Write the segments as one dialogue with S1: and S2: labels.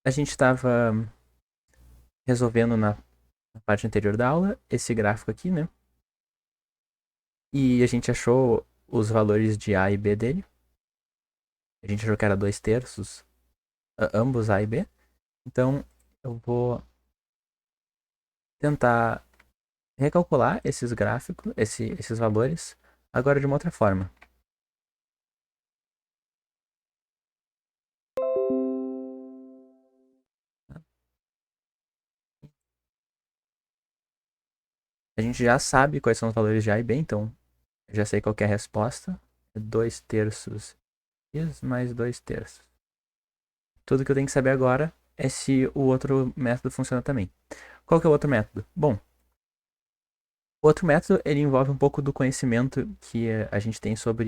S1: A gente estava resolvendo na parte anterior da aula esse gráfico aqui, né? E a gente achou os valores de A e B dele. A gente achou que era 2/3, ambos A e B. Então eu vou tentar recalcular esses gráficos, esses valores, agora de uma outra forma. A gente já sabe quais são os valores de A e B, então eu já sei qual que é a resposta. 2/3 x mais 2/3. Tudo que eu tenho que saber agora é se o outro método funciona também. Qual que é o outro método? Bom, o outro método ele envolve um pouco do conhecimento que a gente tem sobre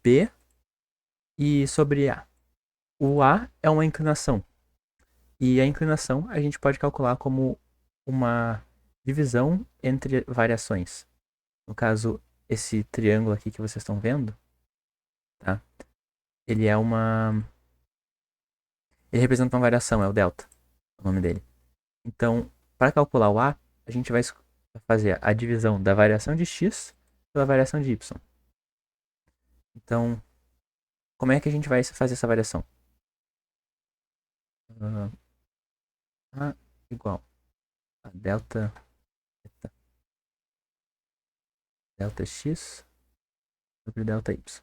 S1: B e sobre A. O A é uma inclinação. E a inclinação a gente pode calcular como uma divisão entre variações. No caso, esse triângulo aqui que vocês estão vendo, tá? Ele é uma. Ele representa uma variação, é o delta, o nome dele. Então, para calcular o A, a gente vai fazer a divisão da variação de x pela variação de y. Então, como é que a gente vai fazer essa variação? A igual a delta x sobre delta y.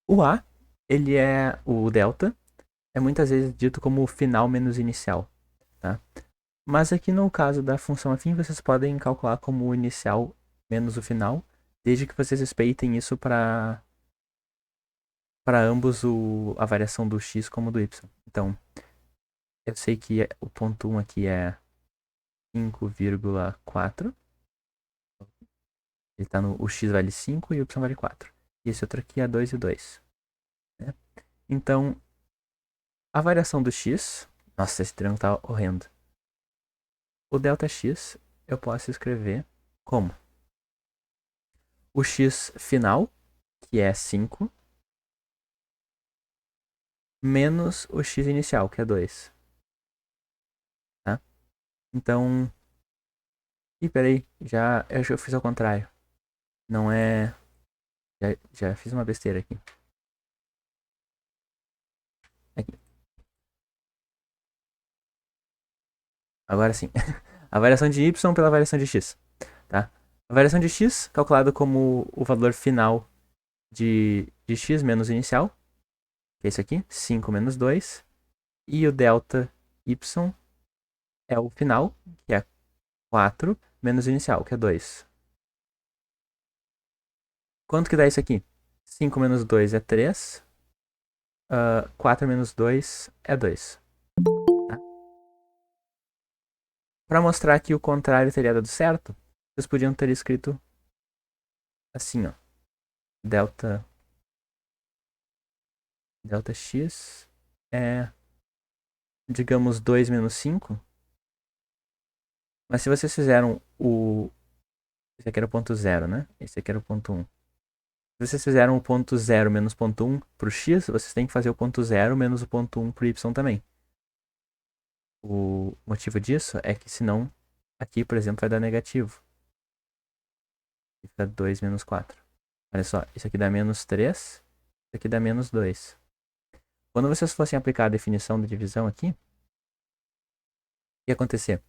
S1: O A, ele é o delta, é muitas vezes dito como o final menos inicial, tá? Mas aqui no caso da função afim, vocês podem calcular como o inicial menos o final, desde que vocês respeitem isso para ambos a variação do x como do y. Então, eu sei que o ponto 1 aqui é 5,4. Ele tá no, o x vale 5 e o y vale 4. E esse outro aqui é 2 e 2. Né? Então, a variação do x... Nossa, esse triângulo tá horrendo. O delta x eu posso escrever como o x final, que é 5, menos o x inicial, que é 2. Tá? Então... Ih, peraí. Eu já fiz ao contrário. Não é... Já fiz uma besteira aqui. Aqui. Agora sim. A variação de y pela variação de x. Tá? A variação de x, calculada como o valor final de x menos inicial, que é isso aqui, 5 menos 2. E o delta y é o final, que é 4, menos o inicial, que é 2. Quanto que dá isso aqui? 5 menos 2 é 3. 4 menos 2 é 2. Tá? Para mostrar que o contrário teria dado certo, vocês podiam ter escrito assim, ó. Delta x é, digamos, 2 menos 5. Mas se vocês fizeram o... Esse aqui era o ponto 0, né? Esse aqui era o ponto 1. Se vocês fizeram o ponto 0 menos o ponto 1 pro x, vocês têm que fazer o ponto 0 menos o ponto 1 pro y também. O motivo disso é que senão aqui, por exemplo, vai dar negativo. Fica 2 menos 4. Olha só, isso aqui dá menos 3, isso aqui dá menos 2. Quando vocês fossem aplicar a definição de divisão aqui, o que ia acontecer?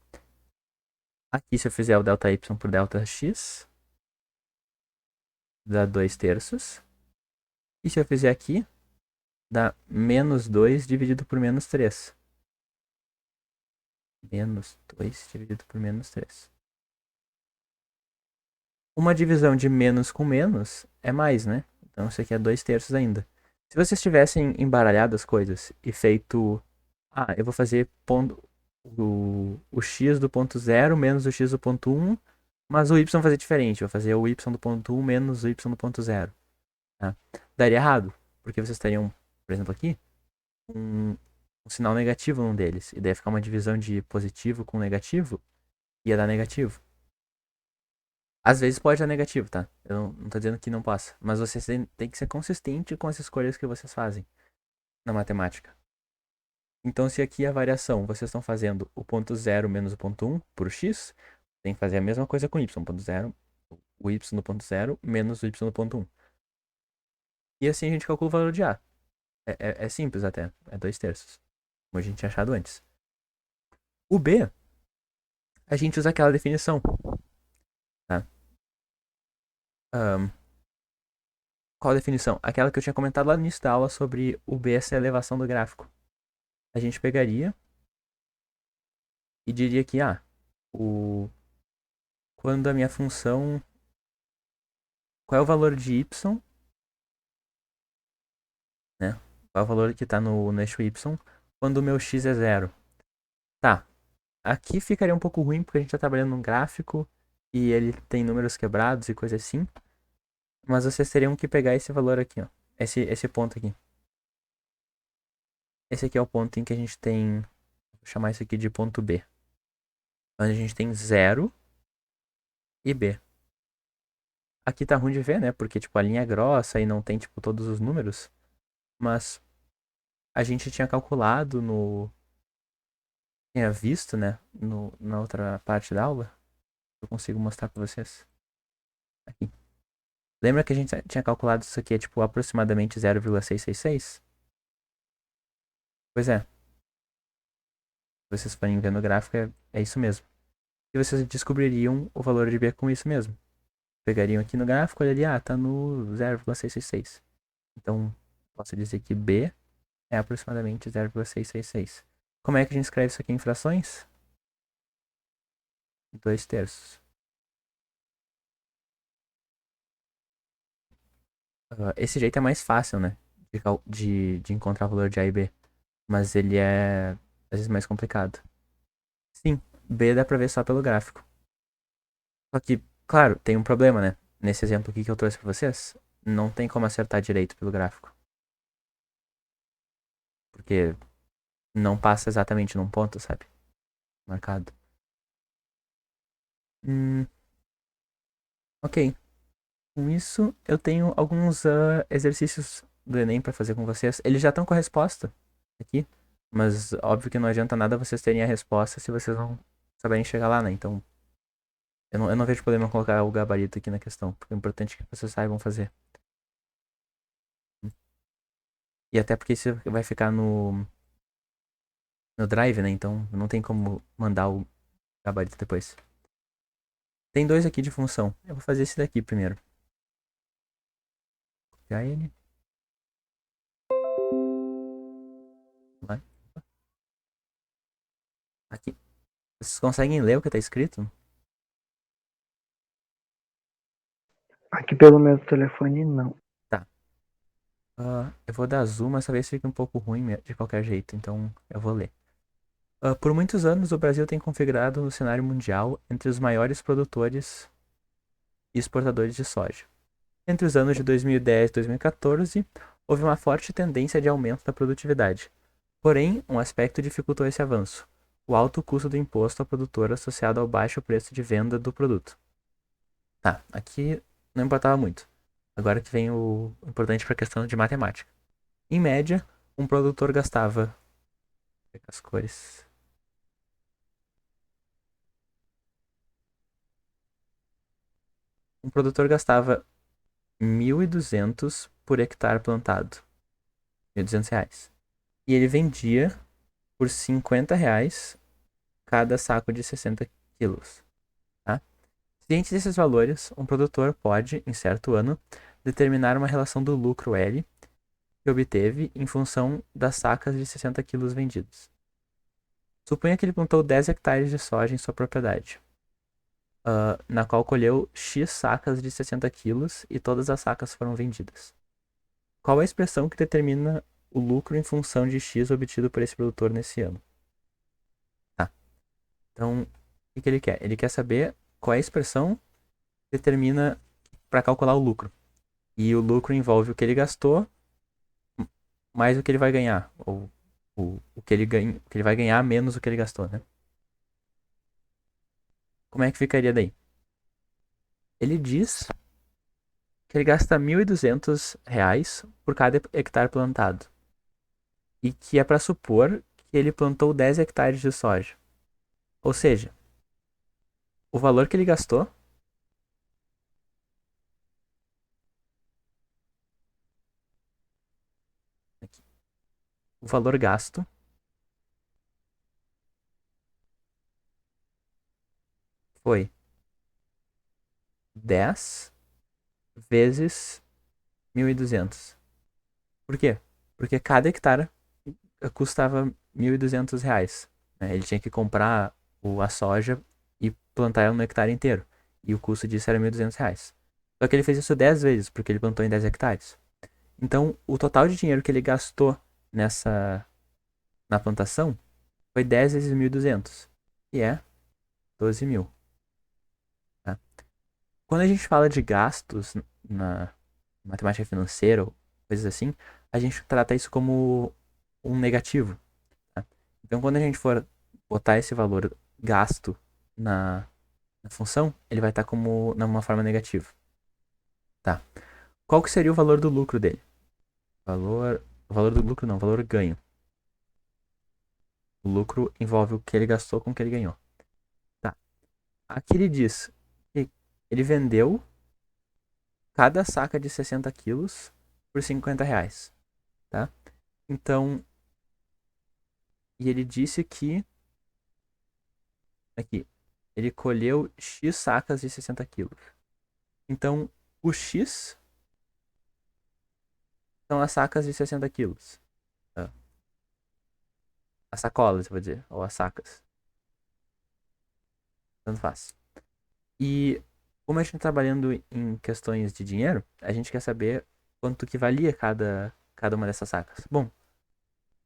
S1: Aqui, se eu fizer o delta y por delta x, dá 2/3. E se eu fizer aqui, dá menos 2 dividido por menos 3. Menos 2 dividido por menos 3. Uma divisão de menos com menos é mais, né? Então isso aqui é 2/3 ainda. Se vocês tivessem embaralhado as coisas e feito... Ah, eu vou fazer o x do ponto 0 menos o x do ponto 1, mas o y fazer diferente. Vou fazer o y do ponto 1 menos o y do ponto 0. Tá? Daria errado, porque vocês teriam, por exemplo aqui, um sinal negativo num deles. E daí ia ficar uma divisão de positivo com negativo, ia dar negativo. Às vezes pode dar negativo, tá? Eu não tô dizendo que não possa. Mas vocês têm que ser consistente com as escolhas que vocês fazem na matemática. Então, se aqui a variação, vocês estão fazendo o ponto 0 menos o ponto 1 por x, tem que fazer a mesma coisa com y, ponto 0, o y no ponto 0 menos o y no ponto 1. E assim a gente calcula o valor de A. É simples até, é 2/3, como a gente tinha achado antes. O B, a gente usa aquela definição, tá? Qual a definição? Aquela que eu tinha comentado lá no início da aula sobre o B ser a elevação do gráfico. A gente pegaria e diria que, quando a minha função... Qual é o valor de y, né? Qual é o valor que está no eixo y quando o meu x é 0? Tá, aqui ficaria um pouco ruim porque a gente está trabalhando num gráfico e ele tem números quebrados e coisa assim. Mas vocês teriam que pegar esse valor aqui, ó. Esse ponto aqui. Esse aqui é o ponto em que a gente tem... Vou chamar isso aqui de ponto B. Onde a gente tem 0 e B. Aqui tá ruim de ver, né? Porque, tipo, a linha é grossa e não tem, tipo, todos os números. Mas a gente tinha calculado no... Tinha visto, né? Na outra parte da aula. Eu consigo mostrar pra vocês. Aqui. Lembra que a gente tinha calculado isso aqui é, tipo, aproximadamente 0,666? Pois é. Se vocês forem ver no gráfico, é isso mesmo. E vocês descobririam o valor de B com isso mesmo. Pegariam aqui no gráfico, olharia, tá no 0,666. Então, posso dizer que B é aproximadamente 0,666. Como é que a gente escreve isso aqui em frações? 2/3. Esse jeito é mais fácil, né? De encontrar o valor de A e B. Mas ele é, às vezes, mais complicado. Sim, B dá pra ver só pelo gráfico. Só que, claro, tem um problema, né? Nesse exemplo aqui que eu trouxe pra vocês, não tem como acertar direito pelo gráfico. Porque não passa exatamente num ponto, sabe? Marcado. Ok. Com isso, eu tenho alguns exercícios do Enem pra fazer com vocês. Eles já estão com a resposta aqui. Mas óbvio que não adianta nada vocês terem a resposta se vocês não saberem chegar lá, né? Então, eu não vejo problema em colocar o gabarito aqui na questão. Porque é importante que vocês saibam fazer. E até porque isso vai ficar no Drive, né? Então não tem como mandar o gabarito depois. Tem dois aqui de função. Eu vou fazer esse daqui primeiro. Copiar ele. Vai. Aqui. Vocês conseguem ler o que tá escrito?
S2: Aqui pelo meu telefone, não.
S1: Tá. Eu vou dar zoom, mas talvez fique um pouco ruim de qualquer jeito. Então eu vou ler. Por muitos anos, o Brasil tem configurado no cenário mundial entre os maiores produtores e exportadores de soja. Entre os anos de 2010 e 2014, houve uma forte tendência de aumento da produtividade. Porém, um aspecto dificultou esse avanço: o alto custo do imposto ao produtor associado ao baixo preço de venda do produto. Tá, aqui não importava muito. Agora que vem o importante para a questão de matemática. Em média, um produtor gastava... Vou pegar as cores. Um produtor gastava 1.200 por hectare plantado. R$ 1.200. E ele vendia por R$ 50 cada saco de 60 quilos. Tá? Ciente desses valores, um produtor pode, em certo ano, determinar uma relação do lucro L que obteve em função das sacas de 60 quilos vendidos. Suponha que ele plantou 10 hectares de soja em sua propriedade, na qual colheu X sacas de 60 quilos e todas as sacas foram vendidas. Qual a expressão que determina o lucro em função de X obtido por esse produtor nesse ano? Tá. Então, o que ele quer? Ele quer saber qual é a expressão que determina para calcular o lucro. E o lucro envolve o que ele gastou mais o que ele vai ganhar. Ou o que ele ganha, o que ele vai ganhar menos o que ele gastou, né? Como é que ficaria daí? Ele diz que ele gasta R$ 1.200 por cada hectare plantado. E que é para supor que ele plantou 10 hectares de soja. Ou seja, o valor que ele gastou aqui, o valor gasto foi 10 vezes 1.200. Por quê? Porque cada hectare custava 1.200 reais. Né? Ele tinha que comprar a soja e plantar ela no hectare inteiro. E o custo disso era 1.200 reais. Só que ele fez isso 10 vezes, porque ele plantou em 10 hectares. Então, o total de dinheiro que ele gastou na plantação foi 10 vezes 1.200, que é 12 mil. Tá? Quando a gente fala de gastos na matemática financeira, ou coisas assim, a gente trata isso como um negativo. Tá? Então, quando a gente for botar esse valor gasto na, na função, ele vai estar como numa forma negativa. Tá? Qual que seria o valor do lucro dele? O valor do lucro não, o valor ganho. O lucro envolve o que ele gastou com o que ele ganhou. Tá. Aqui ele diz que ele vendeu cada saca de 60 quilos por 50 reais. Tá? Então, e ele disse que aqui, ele colheu X sacas de 60 quilos. Então, o X são as sacas de 60 quilos. Tá? As sacolas, eu vou dizer, ou as sacas. Tanto faz. E como a gente está trabalhando em questões de dinheiro, a gente quer saber quanto que valia cada uma dessas sacas. Bom,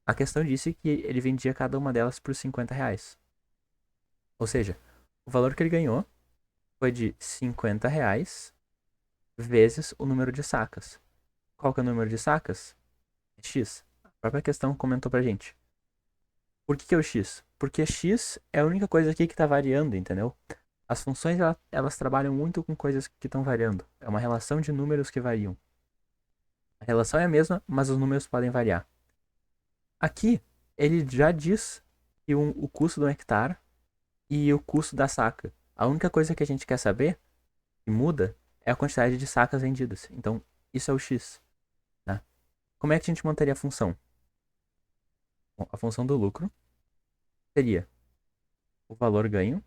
S1: a questão disse que ele vendia cada uma delas por 50 reais. Ou seja, o valor que ele ganhou foi de 50 reais vezes o número de sacas. Qual que é o número de sacas? É X. A própria questão comentou pra gente. Por que é o X? Porque X é a única coisa aqui que está variando, entendeu? As funções elas trabalham muito com coisas que estão variando. É uma relação de números que variam. A relação é a mesma, mas os números podem variar. Aqui, ele já diz que o custo do hectare e o custo da saca. A única coisa que a gente quer saber, que muda, é a quantidade de sacas vendidas. Então, isso é o X. Né? Como é que a gente montaria a função? Bom, a função do lucro seria o valor ganho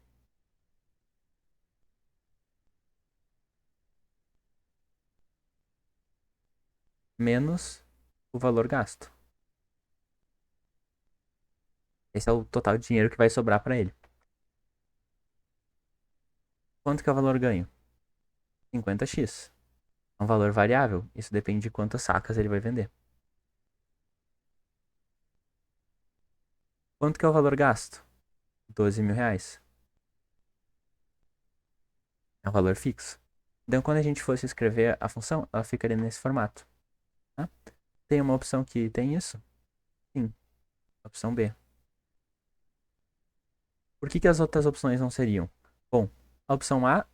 S1: menos o valor gasto. Esse é o total de dinheiro que vai sobrar para ele. Quanto que é o valor ganho? 50x. É um valor variável. Isso depende de quantas sacas ele vai vender. Quanto que é o valor gasto? 12 mil reais. É um valor fixo. Então, quando a gente fosse escrever a função, ela ficaria nesse formato. Tá? Tem uma opção que tem isso? Sim. Opção B. Por que as outras opções não seriam? Bom, a opção A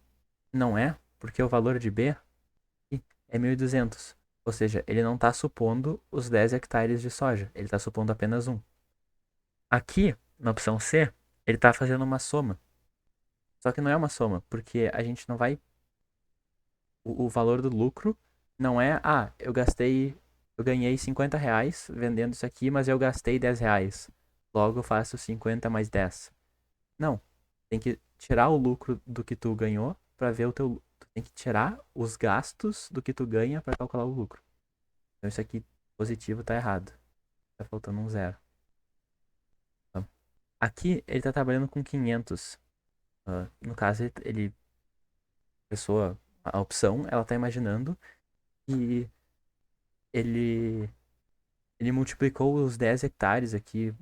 S1: não é, porque o valor de B é 1.200. Ou seja, ele não está supondo os 10 hectares de soja. Ele está supondo apenas um. Aqui, na opção C, ele está fazendo uma soma. Só que não é uma soma, porque a gente não vai. O valor do lucro não é, eu ganhei 50 reais vendendo isso aqui, mas eu gastei 10 reais. Logo eu faço 50 mais 10. Não. Tem que tirar o lucro do que tu ganhou para ver o teu. Tu tem que tirar os gastos do que tu ganha para calcular o lucro. Então isso aqui positivo tá errado. Tá faltando um zero. Tá? Aqui ele tá trabalhando com 500. No caso, pessoa, a opção, ela tá imaginando que ele, ele multiplicou os 10 hectares aqui.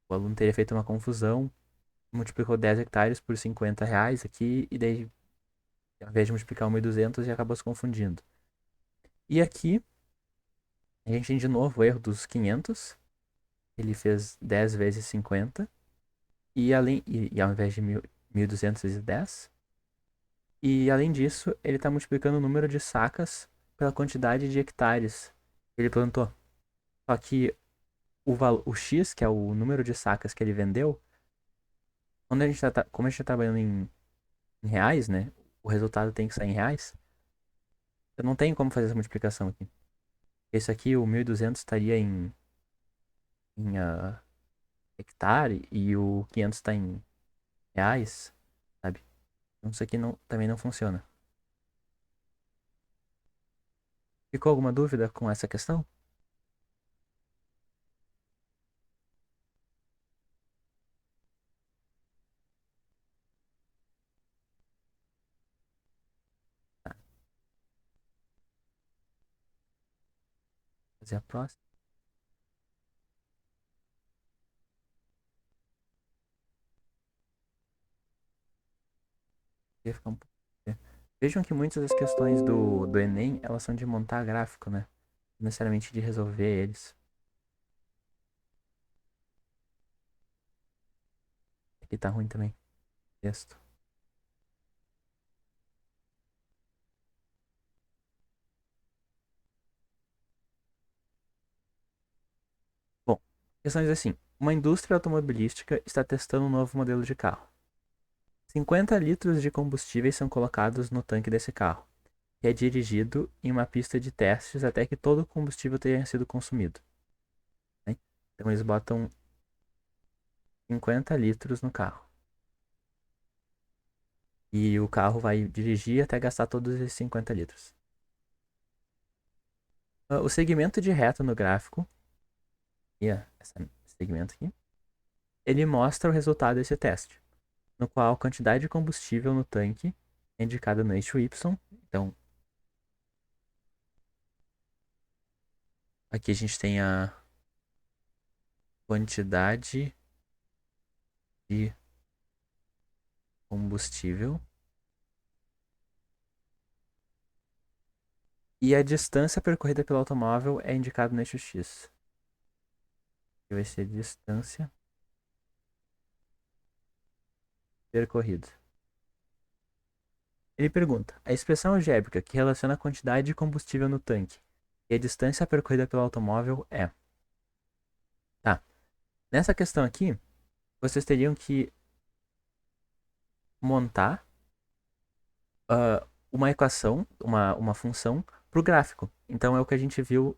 S1: O aluno teria feito uma confusão, multiplicou 10 hectares por 50 reais aqui, e daí, ao invés de multiplicar 1.200, ele acabou se confundindo. E aqui, a gente tem de novo o erro dos 500. Ele fez 10 vezes 50. E ao invés de 1.200 vezes 10. E além disso, ele está multiplicando o número de sacas pela quantidade de hectares que ele plantou. Só que o X, que é o número de sacas que ele vendeu, quando a gente como a gente tá trabalhando em reais, né? O resultado tem que sair em reais. Eu não tenho como fazer essa multiplicação aqui. Esse aqui, o 1.200 estaria em hectare e o 500 está em reais, sabe? Então isso aqui também não funciona. Ficou alguma dúvida com essa questão? Tá, vou fazer a próxima. Ia ficar um pouco- Vejam que muitas das questões do Enem, elas são de montar gráfico, né? Não necessariamente de resolver eles. Aqui tá ruim também. Texto. Bom, questões assim. Uma indústria automobilística está testando um novo modelo de carro. 50 litros de combustíveis são colocados no tanque desse carro, que é dirigido em uma pista de testes até que todo o combustível tenha sido consumido, né? Então eles botam 50 litros no carro. E o carro vai dirigir até gastar todos esses 50 litros. O segmento de reta no gráfico, esse segmento aqui, ele mostra o resultado desse teste, no qual a quantidade de combustível no tanque é indicada no eixo Y. Então, aqui a gente tem a quantidade de combustível e a distância percorrida pelo automóvel é indicada no eixo X. Que vai ser distância percorrida. Ele pergunta: a expressão algébrica que relaciona a quantidade de combustível no tanque e a distância percorrida pelo automóvel é. Tá. Nessa questão aqui, vocês teriam que montar uma equação, uma função, para o gráfico. Então é o que a gente viu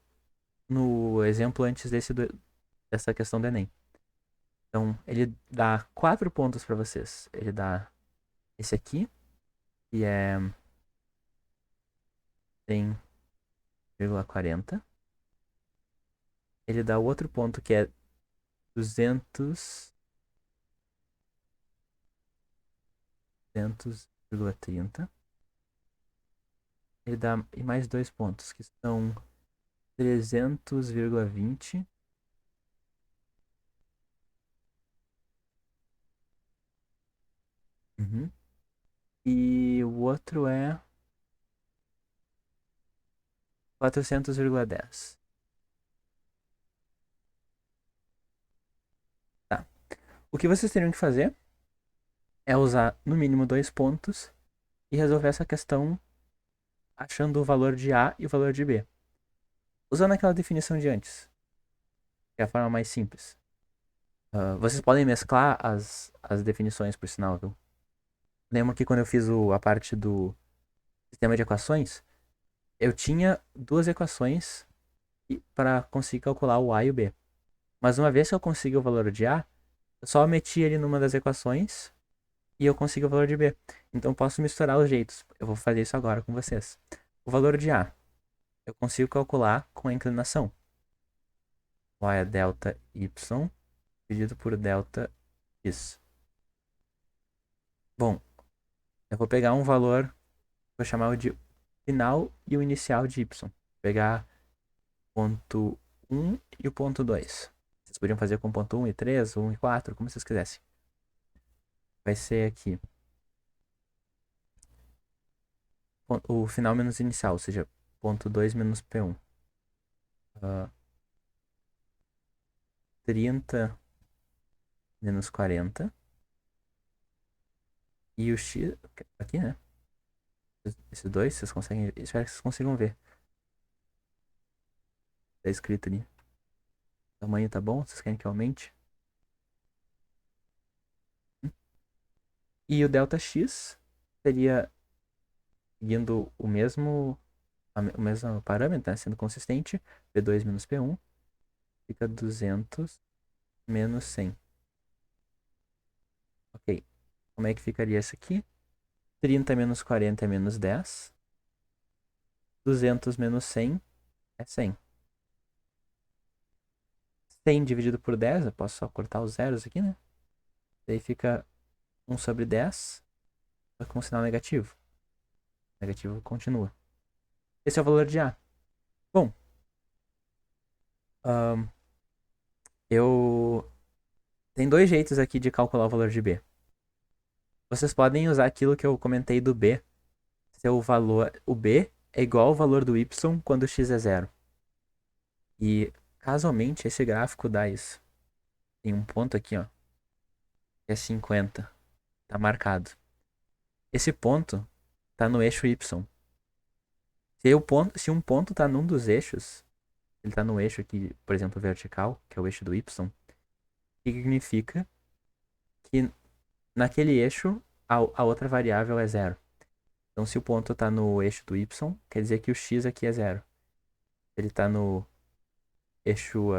S1: no exemplo antes dessa questão do Enem. Então ele dá 4 pontos para vocês. Ele dá esse aqui, que é 100,40. Ele dá o outro ponto que é 200, 200,30. Ele dá e mais 2 pontos, que são 300,20. Uhum. E o outro é 400,10. Tá. O que vocês teriam que fazer é usar no mínimo 2 pontos e resolver essa questão achando o valor de A e o valor de B. Usando aquela definição de antes, que é a forma mais simples. Vocês podem mesclar as definições, por sinal, viu? Lembro que quando eu fiz a parte do sistema de equações, eu tinha duas equações para conseguir calcular o A e o B. Mas uma vez que eu consegui o valor de A, eu só meti ele numa das equações e eu consigo o valor de B. Então eu posso misturar os jeitos. Eu vou fazer isso agora com vocês. O valor de A eu consigo calcular com a inclinação. Y é delta y dividido por delta x. Bom, eu vou pegar um valor, vou chamar o de final e o inicial de y. Vou pegar ponto 1 e o ponto 2. Vocês podiam fazer com ponto 1 e 3, 1 e 4, como vocês quisessem. Vai ser aqui o final menos inicial, ou seja, ponto 2 menos P1. 30 menos 40. E o x, aqui, né? Esses dois, vocês conseguem, espero que vocês consigam ver. Tá escrito ali. O tamanho tá bom? Vocês querem que eu aumente? E o Δx seria seguindo o mesmo parâmetro, né? Sendo consistente. P2 menos P1 fica 200 menos 100. Ok. Como é que ficaria isso aqui? 30 menos 40 é menos 10. 200 menos 100 é 100. 100 dividido por 10, eu posso só cortar os zeros aqui, né? Daí fica 1 sobre 10, só com sinal negativo. O negativo continua. Esse é o valor de A. Bom, ahn, eu... Tem dois jeitos aqui de calcular o valor de B. Vocês podem usar aquilo que eu comentei do B. Seu valor... O B é igual ao valor do Y quando x é zero. E, casualmente, esse gráfico dá isso. Tem um ponto aqui, ó, que é 50. Tá marcado. Esse ponto tá no eixo Y. Se um ponto tá num dos eixos, ele tá no eixo aqui, por exemplo, vertical, que é o eixo do Y, significa que naquele eixo a outra variável é zero. Então, se o ponto tá no eixo do Y, quer dizer que o x aqui é zero. Ele tá no eixo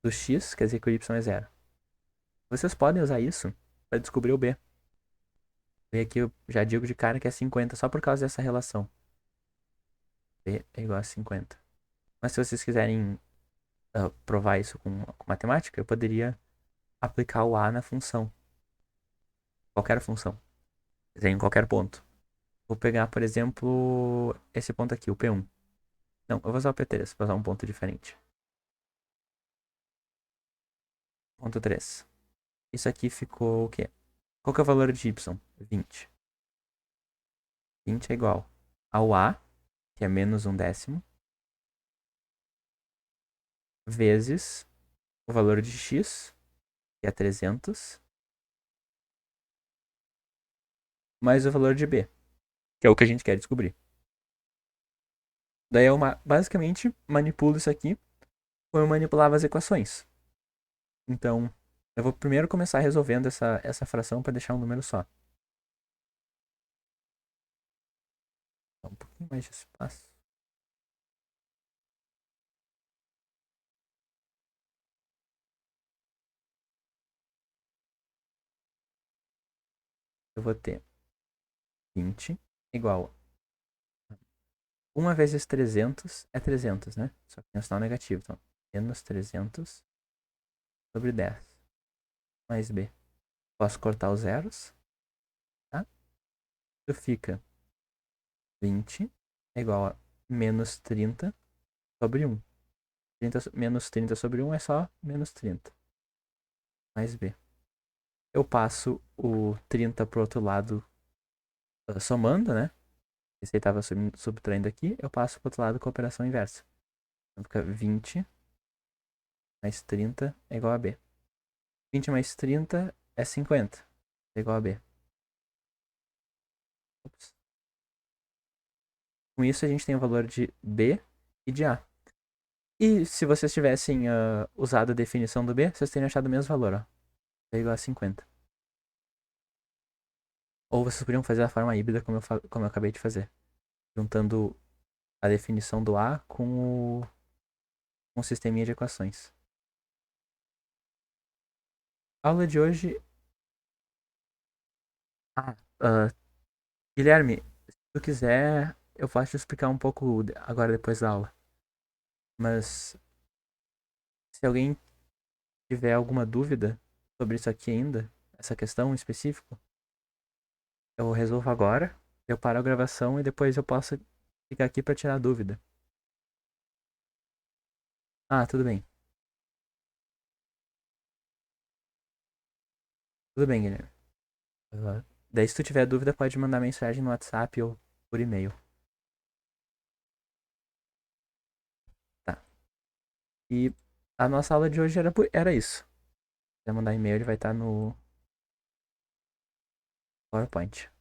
S1: do x, quer dizer que o Y é zero. Vocês podem usar isso para descobrir o B. E aqui eu já digo de cara que é 50 só por causa dessa relação. B é igual a 50. Mas se vocês quiserem provar isso com matemática, eu poderia aplicar o A na função. Qualquer função. Em qualquer ponto. Vou pegar, por exemplo, esse ponto aqui, o P1. Não, eu vou usar o P3, vou usar um ponto diferente. Ponto 3. Isso aqui ficou o quê? Qual que é o valor de y? 20. 20 é igual ao A, que é menos um décimo, vezes o valor de x, que é 300, mais o valor de b, que é o que a gente quer descobrir. Daí eu basicamente manipulo isso aqui como eu manipulava as equações. Então, eu vou primeiro começar resolvendo essa fração para deixar um número só. Dá um pouquinho mais de espaço. Eu vou ter 20 igual a 1 vezes 300 é 300, né? Só que tem um sinal negativo. Então, menos 300 sobre 10 mais b. Posso cortar os zeros, tá? Isso fica 20 é igual a menos 30 sobre 1. Menos 30 sobre 1 é só menos 30. Mais b. Eu passo o 30 pro outro lado somando, né? Esse aí estava subtraindo aqui. Eu passo pro outro lado com a operação inversa. Então fica 20 mais 30 é igual a b. 20 mais 30 é 50. É igual a b. Ups. Com isso a gente tem o valor de b e de a. E se vocês tivessem usado a definição do b, vocês teriam achado o mesmo valor, ó. É igual a 50. Ou vocês poderiam fazer a forma híbrida como eu acabei de fazer. Juntando a definição do a com o sisteminha de equações. A aula de hoje... Ah, Guilherme, se tu quiser, eu posso te explicar um pouco agora depois da aula. Mas se alguém tiver alguma dúvida sobre isso aqui ainda, essa questão em específico, eu resolvo agora, eu paro a gravação e depois eu posso ficar aqui para tirar a dúvida. Ah, tudo bem. Tudo bem, Guilherme. Daí se tu tiver dúvida, pode mandar mensagem no WhatsApp ou por e-mail. Tá. E a nossa aula de hoje era isso. Se quiser mandar e-mail, ele vai estar no PowerPoint.